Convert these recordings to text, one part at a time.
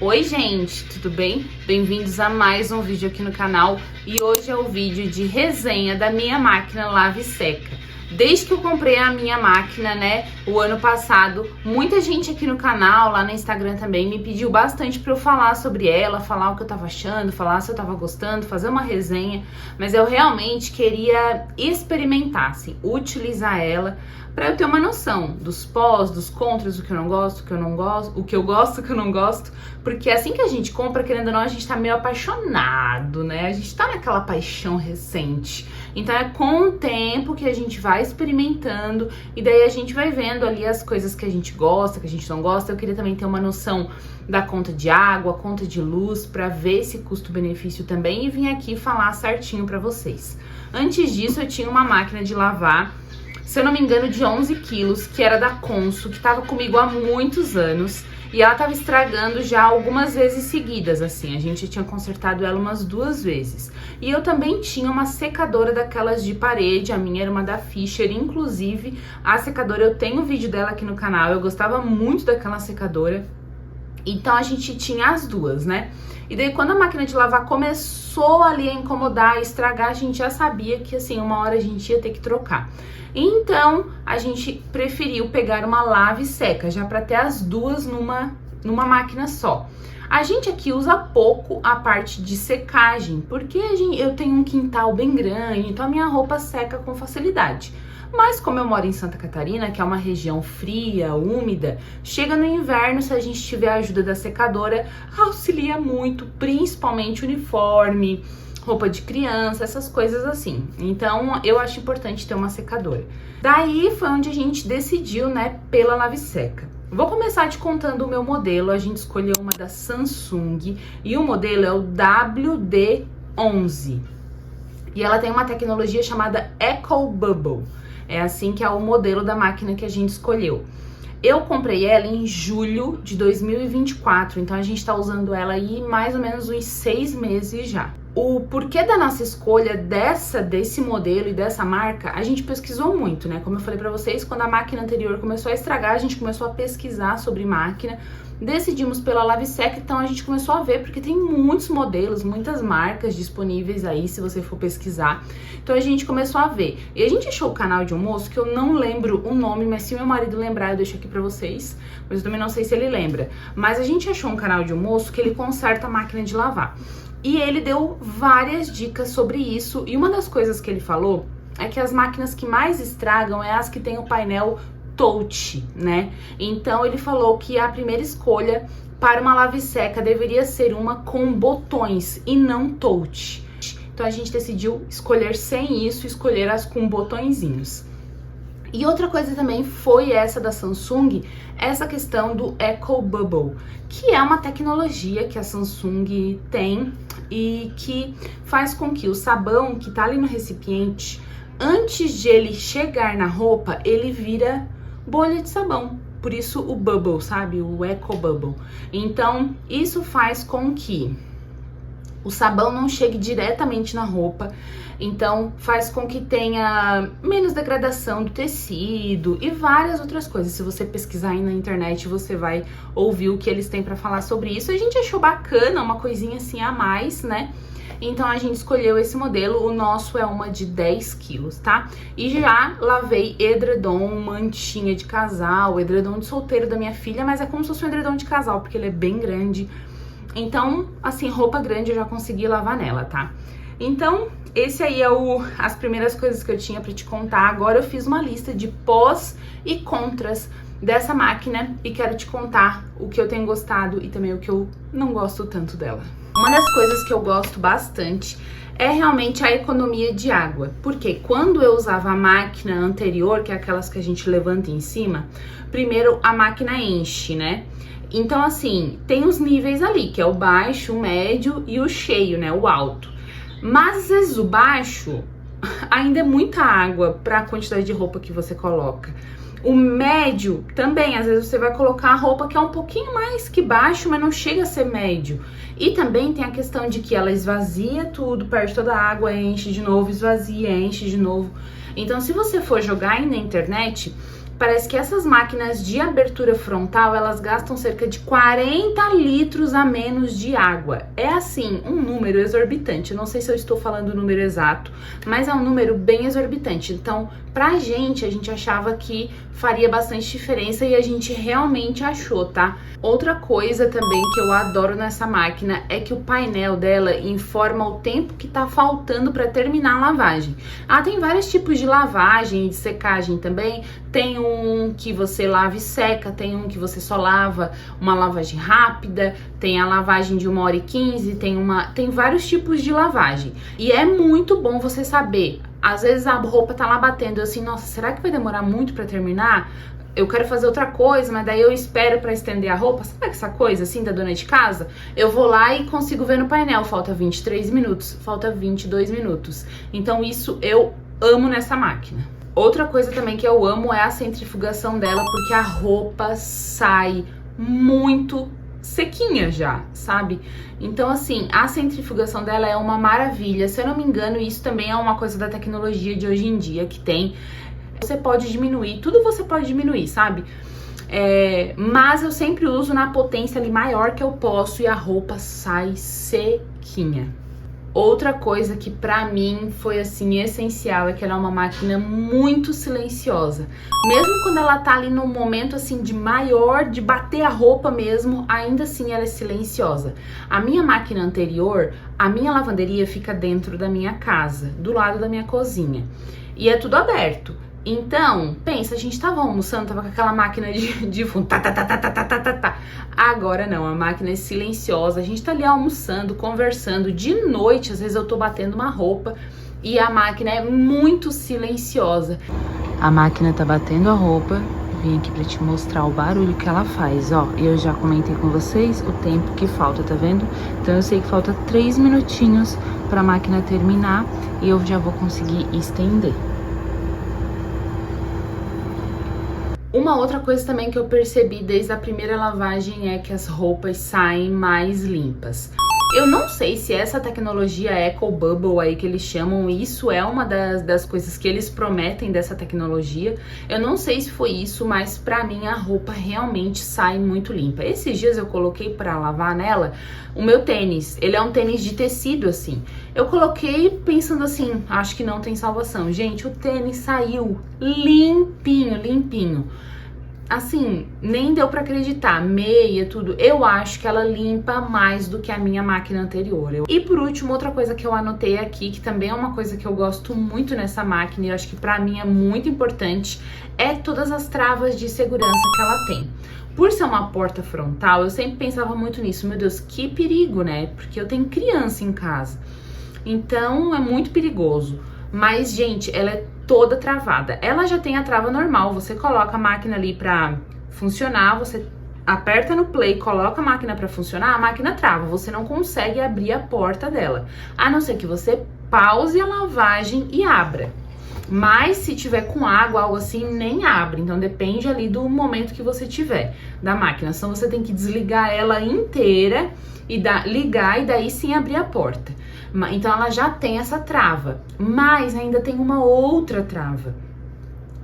Oi gente, tudo bem? Bem-vindos a mais um vídeo aqui no canal e hoje é o vídeo de resenha da minha máquina lava e seca. Desde que eu comprei a minha máquina, né, o ano passado, muita gente aqui no canal, lá no Instagram também, me pediu bastante para eu falar sobre ela, falar o que eu tava achando, falar se eu tava gostando, fazer uma resenha, mas eu realmente queria experimentar, assim, utilizar ela para eu ter uma noção dos pós, dos contras, o que eu não gosto, o que eu não gosto, o que eu gosto, o que eu não gosto, porque assim que a gente compra, querendo ou não, a gente tá meio apaixonado, né? A gente tá naquela paixão recente. Então é com o tempo que a gente vai experimentando e daí a gente vai vendo ali as coisas que a gente gosta, que a gente não gosta. Eu queria também ter uma noção da conta de água, conta de luz, para ver esse custo-benefício também e vim aqui falar certinho para vocês. Antes disso, eu tinha uma máquina de lavar, se eu não me engano, de 11 quilos, que era da Consul, que tava comigo há muitos anos. E ela tava estragando já algumas vezes seguidas, assim. A gente tinha consertado ela umas 2 vezes. E eu também tinha uma secadora daquelas de parede. A minha era uma da Fischer. Inclusive, a secadora, eu tenho um vídeo dela aqui no canal. Eu gostava muito daquela secadora. Então, a gente tinha as duas, né? E daí, quando a máquina de lavar começou ali a incomodar, a estragar, a gente já sabia que, assim, uma hora a gente ia ter que trocar. Então, a gente preferiu pegar uma lava e seca, já para ter as duas numa máquina só. A gente aqui usa pouco a parte de secagem, porque eu tenho um quintal bem grande, então a minha roupa seca com facilidade. Mas como eu moro em Santa Catarina, que é uma região fria, úmida, chega no inverno, se a gente tiver a ajuda da secadora, auxilia muito, principalmente uniforme, roupa de criança, essas coisas assim. Então, eu acho importante ter uma secadora. Daí foi onde a gente decidiu, né, pela lava e seca. Vou começar te contando o meu modelo. A gente escolheu uma da Samsung e o modelo é o WD-11. E ela tem uma tecnologia chamada Eco Bubble. É assim que é o modelo da máquina que a gente escolheu. Eu comprei ela em julho de 2024, então a gente tá usando ela aí mais ou menos uns 6 meses já. O porquê da nossa escolha desse modelo e dessa marca, a gente pesquisou muito, né? Como eu falei pra vocês, quando a máquina anterior começou a estragar, a gente começou a pesquisar sobre máquina, decidimos pela lava e seca, então a gente começou a ver, porque tem muitos modelos, muitas marcas disponíveis aí, se você for pesquisar. Então a gente começou a ver. E a gente achou o canal de um moço, que eu não lembro o nome, mas se meu marido lembrar, eu deixo aqui pra vocês, mas eu também não sei se ele lembra. Mas a gente achou um canal de um moço que ele conserta a máquina de lavar. E ele deu várias dicas sobre isso, e uma das coisas que ele falou é que as máquinas que mais estragam é as que tem o painel touch, né? Então ele falou que a primeira escolha para uma lava e seca deveria ser uma com botões e não touch. Então a gente decidiu escolher sem isso, escolher as com botõezinhos. E outra coisa também foi essa da Samsung, essa questão do Eco Bubble, que é uma tecnologia que a Samsung tem e que faz com que o sabão que tá ali no recipiente, antes de ele chegar na roupa, ele vira bolha de sabão. Por isso o bubble, sabe? O Eco Bubble. Então, isso faz com que o sabão não chegue diretamente na roupa, então faz com que tenha menos degradação do tecido e várias outras coisas. Se você pesquisar aí na internet, você vai ouvir o que eles têm pra falar sobre isso. A gente achou bacana, uma coisinha assim a mais, né? Então a gente escolheu esse modelo, o nosso é uma de 10 quilos, tá? E já lavei edredom, mantinha de casal, edredom de solteiro da minha filha, mas é como se fosse um edredom de casal, porque ele é bem grande. Então, assim, roupa grande eu já consegui lavar nela, tá? Então, esse aí é as primeiras coisas que eu tinha pra te contar. Agora eu fiz uma lista de pós e contras dessa máquina e quero te contar o que eu tenho gostado e também o que eu não gosto tanto dela. Uma das coisas que eu gosto bastante é realmente a economia de água, porque quando eu usava a máquina anterior, que é aquelas que a gente levanta em cima, primeiro a máquina enche, né? Então, assim, tem os níveis ali, que é o baixo, o médio e o cheio, né, o alto. Mas, às vezes, o baixo ainda é muita água para a quantidade de roupa que você coloca. O médio também, às vezes você vai colocar a roupa que é um pouquinho mais que baixo, mas não chega a ser médio. E também tem a questão de que ela esvazia tudo, perde toda a água, enche de novo, esvazia, enche de novo. Então, se você for jogar aí na internet, Parece que essas máquinas de abertura frontal, elas gastam cerca de 40 litros a menos de água. É assim, um número exorbitante. Eu não sei se eu estou falando o número exato, mas é um número bem exorbitante. Então, pra gente, a gente achava que faria bastante diferença e a gente realmente achou, tá? Outra coisa também que eu adoro nessa máquina é que o painel dela informa o tempo que tá faltando para terminar a lavagem. Ela tem vários tipos de lavagem e de secagem também. Tem um que você lava e seca, tem um que você só lava, uma lavagem rápida, tem a lavagem de 1h15, tem vários tipos de lavagem. E é muito bom você saber. Às vezes a roupa tá lá batendo, eu assim, nossa, será que vai demorar muito pra terminar? Eu quero fazer outra coisa, mas daí eu espero pra estender a roupa. Sabe essa coisa assim da dona de casa? Eu vou lá e consigo ver no painel, falta 23 minutos, falta 22 minutos. Então isso eu amo nessa máquina. Outra coisa também que eu amo é a centrifugação dela, porque a roupa sai muito sequinha já, sabe? Então, assim, a centrifugação dela é uma maravilha. Se eu não me engano, isso também é uma coisa da tecnologia de hoje em dia que tem. Você pode diminuir, tudo você pode diminuir, sabe? Mas eu sempre uso na potência ali maior que eu posso e a roupa sai sequinha. Outra coisa que pra mim foi assim essencial é que ela é uma máquina muito silenciosa. Mesmo quando ela tá ali no momento assim de bater a roupa mesmo, ainda assim ela é silenciosa. A minha máquina anterior, a minha lavanderia fica dentro da minha casa, do lado da minha cozinha. E é tudo aberto. Então, pensa, a gente tava almoçando, tava com aquela máquina de fundo, tá. Agora não, a máquina é silenciosa, a gente tá ali almoçando, conversando, de noite, às vezes eu tô batendo uma roupa e a máquina é muito silenciosa. A máquina tá batendo a roupa, vim aqui pra te mostrar o barulho que ela faz, ó, eu já comentei com vocês o tempo que falta, tá vendo? Então eu sei que falta 3 minutinhos pra máquina terminar e eu já vou conseguir estender. Uma outra coisa também que eu percebi desde a primeira lavagem é que as roupas saem mais limpas. Eu não sei se essa tecnologia Eco Bubble aí que eles chamam, isso é uma das coisas que eles prometem dessa tecnologia. Eu não sei se foi isso, mas pra mim a roupa realmente sai muito limpa. Esses dias eu coloquei pra lavar nela o meu tênis. Ele é um tênis de tecido assim. Eu coloquei pensando assim, acho que não tem salvação. Gente, o tênis saiu limpinho, limpinho. Assim, nem deu pra acreditar, meia, tudo. Eu acho que ela limpa mais do que a minha máquina anterior. E por último, outra coisa que eu anotei aqui, que também é uma coisa que eu gosto muito nessa máquina e eu acho que pra mim é muito importante, é todas as travas de segurança que ela tem. Por ser uma porta frontal, eu sempre pensava muito nisso. Meu Deus, que perigo, né? Porque eu tenho criança em casa. Então, é muito perigoso. Mas, gente, ela é toda travada. Ela já tem a trava normal, você coloca a máquina ali pra funcionar, você aperta no play, coloca a máquina pra funcionar, a máquina trava, você não consegue abrir a porta dela, a não ser que você pause a lavagem e abra. Mas se tiver com água, algo assim, nem abre. Então depende ali do momento que você tiver da máquina. Então você tem que desligar ela inteira e ligar e daí sim abrir a porta. Então ela já tem essa trava, mas ainda tem uma outra trava.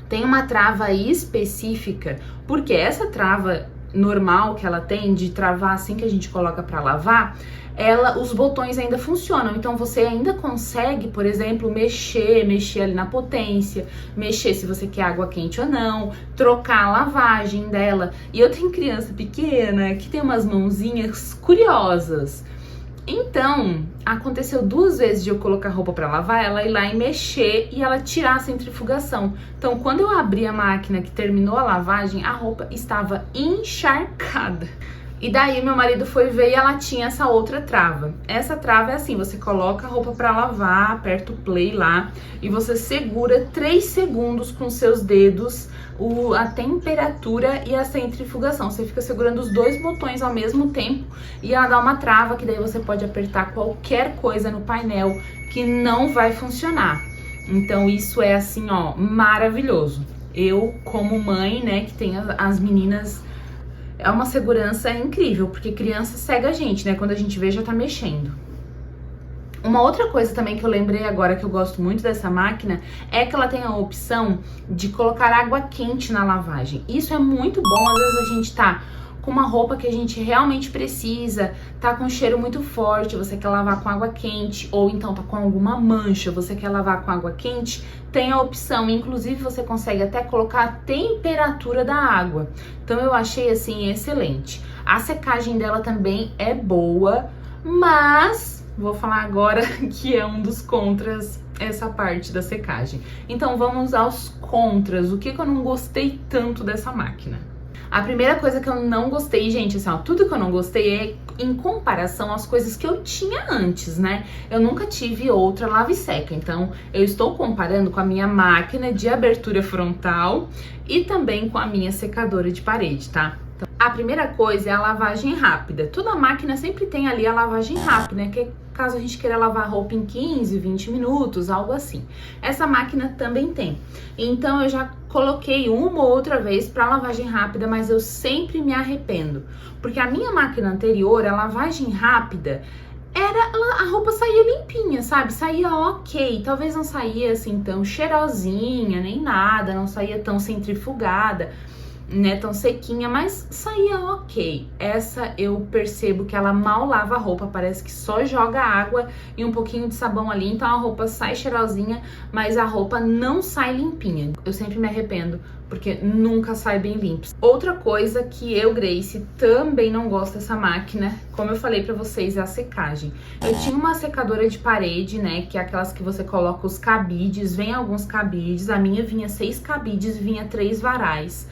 Tem uma trava específica, porque essa trava normal que ela tem de travar assim que a gente coloca para lavar, os botões ainda funcionam. Então você ainda consegue, por exemplo, mexer ali na potência, mexer se você quer água quente ou não, trocar a lavagem dela. E eu tenho criança pequena que tem umas mãozinhas curiosas. Então, aconteceu 2 vezes de eu colocar roupa pra lavar, ela ir lá e mexer e ela tirar a centrifugação. Então, quando eu abri a máquina que terminou a lavagem, a roupa estava encharcada. E daí meu marido foi ver e ela tinha essa outra trava. Essa trava é assim, você coloca a roupa pra lavar, aperta o play lá e você segura 3 segundos com seus dedos a temperatura e a centrifugação. Você fica segurando os 2 botões ao mesmo tempo e ela dá uma trava que daí você pode apertar qualquer coisa no painel que não vai funcionar. Então isso é assim, ó, maravilhoso. Eu, como mãe, né, que tem as meninas, é uma segurança incrível, porque criança cega a gente, né? Quando a gente vê, já tá mexendo. Uma outra coisa também que eu lembrei agora que eu gosto muito dessa máquina é que ela tem a opção de colocar água quente na lavagem. Isso é muito bom, às vezes a gente tá com uma roupa que a gente realmente precisa, tá com um cheiro muito forte, você quer lavar com água quente, ou então tá com alguma mancha, você quer lavar com água quente, tem a opção, inclusive você consegue até colocar a temperatura da água. Então eu achei assim excelente. A secagem dela também é boa, mas vou falar agora que é um dos contras essa parte da secagem. Então vamos aos contras, o que eu não gostei tanto dessa máquina. A primeira coisa que eu não gostei, gente, assim, ó, tudo que eu não gostei é em comparação às coisas que eu tinha antes, né? Eu nunca tive outra lava e seca, então eu estou comparando com a minha máquina de abertura frontal e também com a minha secadora de parede, tá? Então, a primeira coisa é a lavagem rápida. Toda máquina sempre tem ali a lavagem rápida, né? Que caso a gente queira lavar roupa em 15, 20 minutos, algo assim. Essa máquina também tem. Então eu já coloquei uma ou outra vez para lavagem rápida, mas eu sempre me arrependo. Porque a minha máquina anterior, a lavagem rápida, a roupa saía limpinha, sabe? Saía ok. Talvez não saía assim tão cheirosinha, nem nada, não saía tão centrifugada, né, tão sequinha, mas saía ok. Essa eu percebo que ela mal lava a roupa, parece que só joga água e um pouquinho de sabão ali, então a roupa sai cheirosinha, mas a roupa não sai limpinha. Eu sempre me arrependo, porque nunca sai bem limpo. Outra coisa que eu, Grace, também não gosto dessa máquina, como eu falei pra vocês, é a secagem. Eu tinha uma secadora de parede, né, que é aquelas que você coloca os cabides, vem alguns cabides, a minha vinha 6 cabides, vinha 3 varais.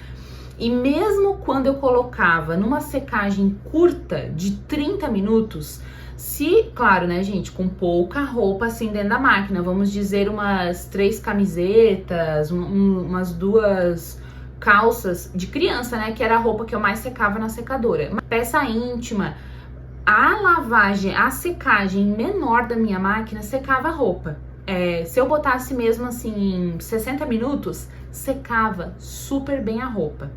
E mesmo quando eu colocava numa secagem curta de 30 minutos, se, claro, né, gente, com pouca roupa assim dentro da máquina, vamos dizer umas 3 camisetas, umas 2 calças de criança, né, que era a roupa que eu mais secava na secadora. Uma peça íntima, a lavagem, a secagem menor da minha máquina secava a roupa. Se eu botasse mesmo assim em 60 minutos, secava super bem a roupa.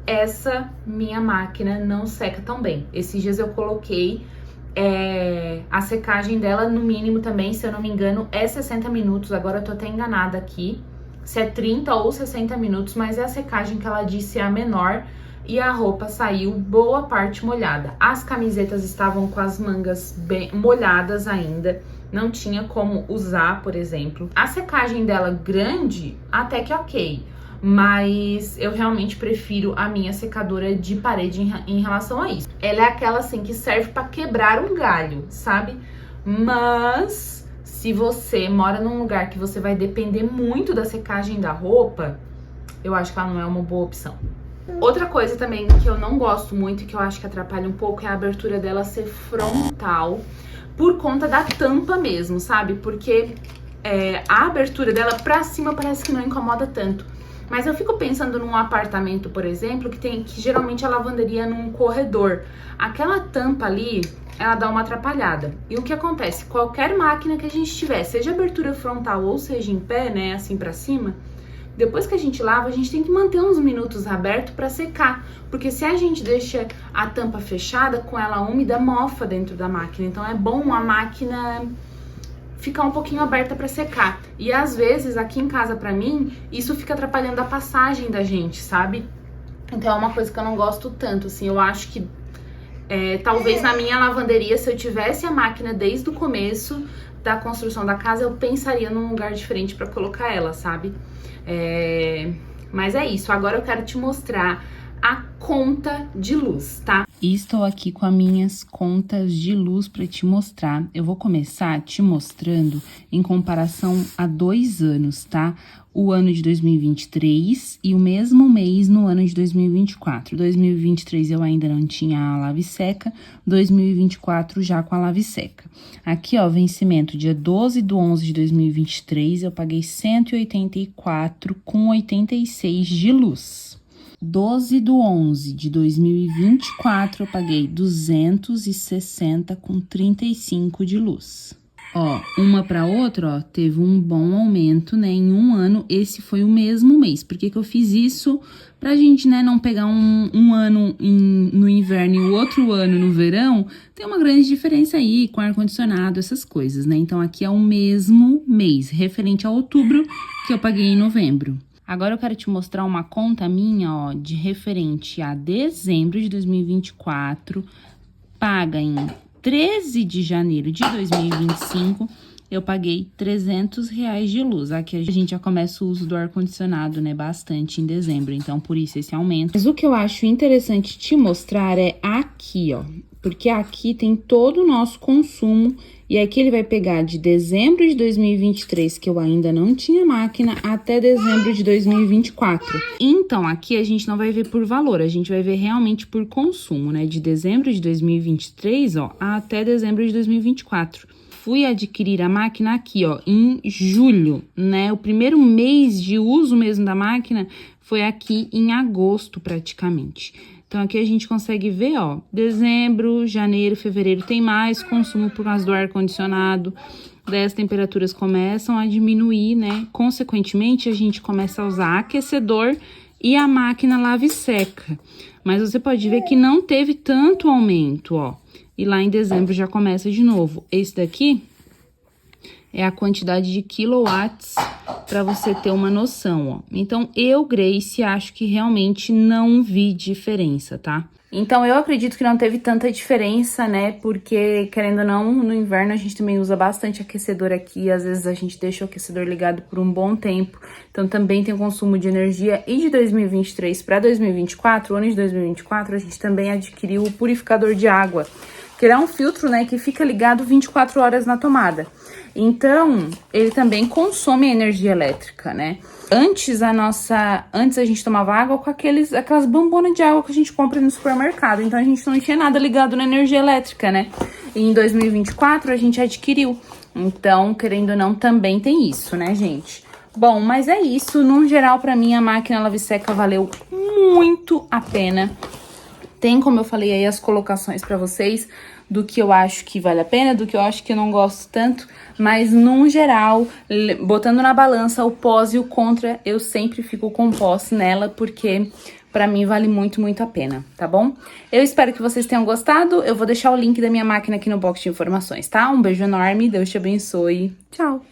Essa minha máquina não seca tão bem. Esses dias eu coloquei a secagem dela, no mínimo também, se eu não me engano, é 60 minutos. Agora eu tô até enganada aqui, se é 30 ou 60 minutos, mas é a secagem que ela disse é a menor e a roupa saiu boa parte molhada. As camisetas estavam com as mangas bem molhadas ainda, não tinha como usar, por exemplo. A secagem dela grande, até que ok, mas eu realmente prefiro a minha secadora de parede em relação a isso. Ela é aquela assim que serve para quebrar um galho, sabe? Mas se você mora num lugar que você vai depender muito da secagem da roupa, eu acho que ela não é uma boa opção. Outra coisa também que eu não gosto muito e que eu acho que atrapalha um pouco é a abertura dela ser frontal, por conta da tampa mesmo, sabe? Porque a abertura dela pra cima parece que não incomoda tanto. Mas eu fico pensando num apartamento, por exemplo, que geralmente a lavanderia é num corredor. Aquela tampa ali, ela dá uma atrapalhada. E o que acontece? Qualquer máquina que a gente tiver, seja abertura frontal ou seja em pé, né, assim pra cima, depois que a gente lava, a gente tem que manter uns minutos aberto pra secar. Porque se a gente deixa a tampa fechada, com ela úmida, mofa dentro da máquina. Então é bom a máquina ficar um pouquinho aberta para secar. E às vezes, aqui em casa pra mim, isso fica atrapalhando a passagem da gente, sabe? Então é uma coisa que eu não gosto tanto, assim. Eu acho que talvez na minha lavanderia, se eu tivesse a máquina desde o começo da construção da casa, eu pensaria num lugar diferente para colocar ela, sabe? Mas é isso. Agora eu quero te mostrar a conta de luz, tá? E estou aqui com as minhas contas de luz para te mostrar. Eu vou começar te mostrando em comparação a 2 anos, tá? O ano de 2023 e o mesmo mês no ano de 2024. 2023 eu ainda não tinha a lave seca, 2024 já com a lave seca. Aqui, ó, vencimento dia 12/11 de 2023, eu paguei 184,86 de luz. 12/11 de 2024, eu paguei 260,35 de luz. Ó, uma para outra, ó, teve um bom aumento, né, em um ano. Esse foi o mesmo mês. Por que que eu fiz isso? Pra gente, né, não pegar um ano no inverno e o outro ano no verão. Tem uma grande diferença aí com ar-condicionado, essas coisas, né? Então, aqui é o mesmo mês, referente a outubro, que eu paguei em novembro. Agora eu quero te mostrar uma conta minha, ó, de referente a dezembro de 2024, paga em 13 de janeiro de 2025, eu paguei R$300 de luz. Aqui a gente já começa o uso do ar-condicionado, né, bastante em dezembro, então por isso esse aumento. Mas o que eu acho interessante te mostrar é aqui, ó, porque aqui tem todo o nosso consumo, e aqui ele vai pegar de dezembro de 2023, que eu ainda não tinha máquina, até dezembro de 2024. Então, aqui a gente não vai ver por valor, a gente vai ver realmente por consumo, né? De dezembro de 2023, ó, até dezembro de 2024. Fui adquirir a máquina aqui, ó, em julho, né? O primeiro mês de uso mesmo da máquina foi aqui em agosto, praticamente. Então, aqui a gente consegue ver, ó, dezembro, janeiro, fevereiro tem mais consumo por causa do ar-condicionado. Daí as temperaturas começam a diminuir, né? Consequentemente, a gente começa a usar aquecedor e a máquina lava e seca. Mas você pode ver que não teve tanto aumento, ó. E lá em dezembro já começa de novo. Esse daqui é a quantidade de quilowatts para você ter uma noção, ó. Então, eu, Grace, acho que realmente não vi diferença, tá? Então, eu acredito que não teve tanta diferença, né? Porque, querendo ou não, no inverno a gente também usa bastante aquecedor aqui. Às vezes a gente deixa o aquecedor ligado por um bom tempo. Então, também tem consumo de energia. E de 2023 para 2024, o ano de 2024, a gente também adquiriu o purificador de água, que é um filtro, né, que fica ligado 24 horas na tomada. Então, ele também consome energia elétrica, né? Antes a gente tomava água com aquelas bombonas de água que a gente compra no supermercado. Então, a gente não tinha nada ligado na energia elétrica, né? E em 2024, a gente adquiriu. Então, querendo ou não, também tem isso, né, gente? Bom, mas é isso. No geral, pra mim, a máquina lava e seca valeu muito a pena. Tem, como eu falei aí, as colocações pra vocês do que eu acho que vale a pena, do que eu acho que eu não gosto tanto, mas no geral, botando na balança o pós e o contra, eu sempre fico com pós nela, porque pra mim vale muito, muito a pena, tá bom? Eu espero que vocês tenham gostado, eu vou deixar o link da minha máquina aqui no box de informações, tá? Um beijo enorme, Deus te abençoe, tchau!